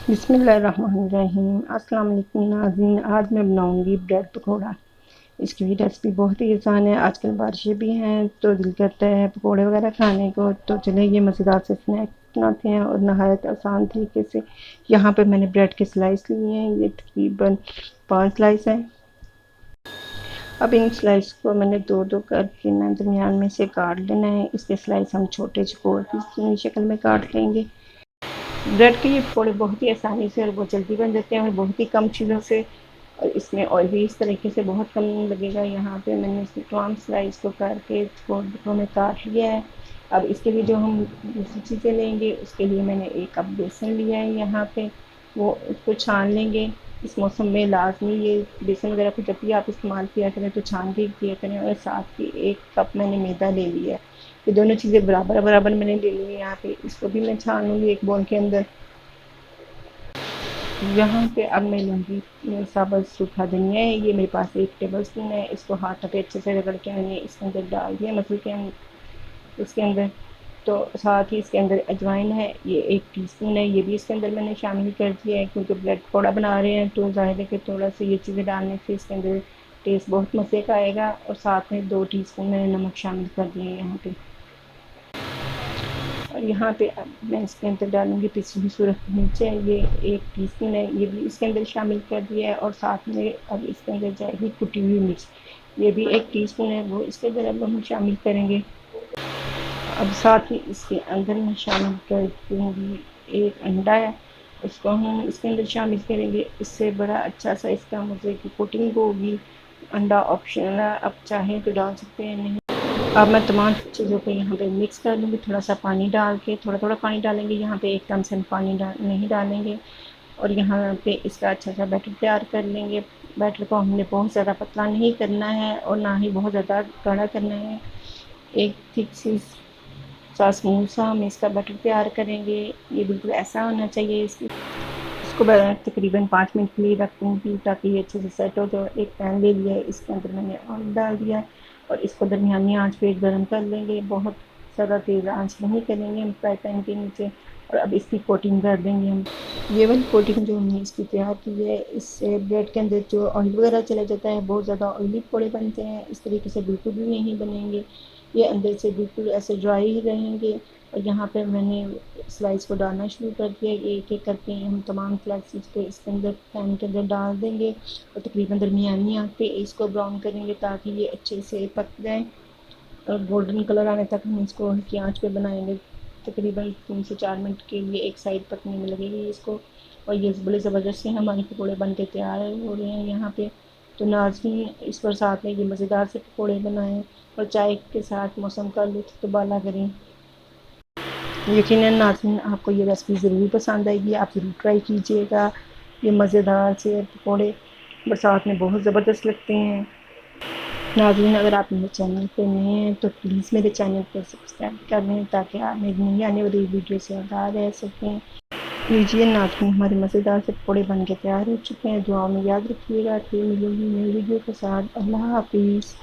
बिस्मिल्लाहिर्रहमानिर्रहीम। अस्सलाम वालेकुम नाज़रीन, आज मैं बनाऊंगी ब्रेड पकौड़ा। इसकी भी रेसिपी बहुत ही आसान है। आजकल बारिशें भी हैं तो दिल करता है पकौड़े वगैरह खाने को, तो चले ये मज़ेदार से स्नैक बनाते हैं और नहायत आसान तरीके से। यहाँ पे मैंने ब्रेड के स्लाइस लिए हैं, ये तकरीबन 5 स्लाइस हैं। अब इन स्लाइस को मैंने दो दो करके ना दरमियान में से काट लेना है। इसके स्लाइस हम छोटे चौकोर की शक्ल में काट लेंगे। ब्रेड के ये पकौड़े बहुत ही आसानी से और बहुत जल्दी बन जाते हैं और बहुत ही कम चीज़ों से, और इसमें ऑयल भी इस तरीके से बहुत कम लगेगा। यहाँ पे मैंने इसकी तमाम स्लाइस को करके टुकड़ों में काट लिया है। अब इसके लिए जो हम दूसरी चीज़ें लेंगे, उसके लिए मैंने 1 कप बेसन लिया है। यहाँ पे वो उसको छान लेंगे। इस मौसम में लाजमी ये बेसन वगैरह को जब भी आप इस्तेमाल किया करें तो छान के किया करें। और साथ ही 1 कप मैंने मैदा ले लिया है। ये दोनों चीज़ें बराबर बराबर मैंने ले ली है। यहाँ पे इसको भी मैं छान लूँगी एक बाउल के अंदर। यहाँ पे अब मैं लूँगी साबुत सूखा धनिया है, ये मेरे पास 1 टेबल स्पून है। इसको हाथों पे अच्छे से रगड़ के मैंने इसके अंदर डाल दिया मसल के इसके अंदर। तो साथ ही इसके अंदर अजवाइन है, ये 1 टीस्पून है, ये भी इसके अंदर मैंने शामिल कर दिया है क्योंकि ब्रेड पकौड़ा बना रहे हैं तो ज़ाहिर है कि थोड़ा सा ये चीज़ें डालने से इसके अंदर टेस्ट बहुत मज़े का आएगा। और साथ में 2 टीस्पून मैंने नमक शामिल कर दिए हैं यहाँ पे। और यहाँ पे अब मैं इसके अंदर डालूँगी पिसी हुई सूरज मिर्च है, ये 1 टीस्पून है, ये भी इसके अंदर शामिल कर दिया है। और साथ में अब इसके अंदर जाएगी कुटी हुई मिर्च, ये भी 1 टीस्पून है, वो इसके अंदर अब हम शामिल करेंगे। अब साथ ही इसके अंदर मैं शामिल कर दूँगी 1 अंडा है, उसको हम इसके अंदर शामिल करेंगे। इससे बड़ा अच्छा सा इसका मज़े की कोटिंग होगी। अंडा ऑप्शनल है, आप चाहें तो डाल सकते हैं, नहीं। अब मैं तमाम चीज़ों को यहाँ पे मिक्स कर लूँगी, थोड़ा सा पानी डाल के, थोड़ा-थोड़ा पानी डालेंगे, यहाँ पे एकदम से हम पानी नहीं डालेंगे। और यहाँ पे इसका अच्छा सा बैटर तैयार कर लेंगे। बैटर को हमने बहुत ज़्यादा पतला नहीं करना है और ना ही बहुत ज़्यादा गाढ़ा करना है। एक थिक सी सा स्मूथ सा हम इसका बैटर तैयार करेंगे। ये बिल्कुल ऐसा होना चाहिए। इसको मैं तकरीबन 5 मिनट के लिए रख दूँगी ताकि ये अच्छे से सेट हो जाए। एक पैन ले लिया है, इसके अंदर मैंने ऑयल डाल दिया है और इसको दरमियानी आंच पे गर्म कर लेंगे। बहुत ज़्यादा तेज़ आंच नहीं करेंगे हम फ्राई पैन के नीचे। और अब इसकी कोटिंग कर देंगे हम। ये वाली कोटिंग जो हमने इसकी तैयार की है, इससे ब्रेड के अंदर जो ऑयल वगैरह चला जाता है, बहुत ज़्यादा ऑयली पकौड़े बनते हैं, इस तरीके से बिल्कुल भी नहीं बनेंगे। ये अंदर से बिल्कुल ऐसे ड्राई ही रहेंगे। और यहाँ पे मैंने स्लाइस को डालना शुरू कर दिया, एक एक करके हम तमाम स्लाइसेस को इसके अंदर पैन के अंदर डाल देंगे और तकरीबन दरमियानी आंच पे इसको ब्राउन करेंगे ताकि ये अच्छे से पक जाए। और गोल्डन कलर आने तक हम इसको हल्की आंच पे बनाएंगे। तकरीबन 3 से 4 मिनट के लिए एक साइड पकने में लगेगी इसको। और ये बड़े ज़बरदस्त से हमारे पकौड़े बन के तैयार हो रहे हैं यहाँ पे। तो नाज़रीन, इस बरसात में ये मज़ेदार से पकौड़े बनाएं और चाय के साथ मौसम का लुत्फ़ दुबाला करें। यकीनन नाज़रीन, आपको ये रेसिपी ज़रूर पसंद आएगी, आप ज़रूर ट्राई कीजिएगा। ये मज़ेदार से पकौड़े बरसात में बहुत ज़बरदस्त लगते हैं। नाज़रीन, अगर आप मेरे चैनल पे नए हैं तो प्लीज़ मेरे चैनल को सब्सक्राइब कर लें ताकि आप मेरी नई आने वाली वीडियो से आगाह रह सकें। लीजिए नाज़रीन, हमारे मज़ेदार से पकौड़े बन के तैयार हो चुके हैं। दुआ में याद रखिएगा। फिर मिलूँगी नई वीडियो के साथ। अल्लाह हाफ़िज़।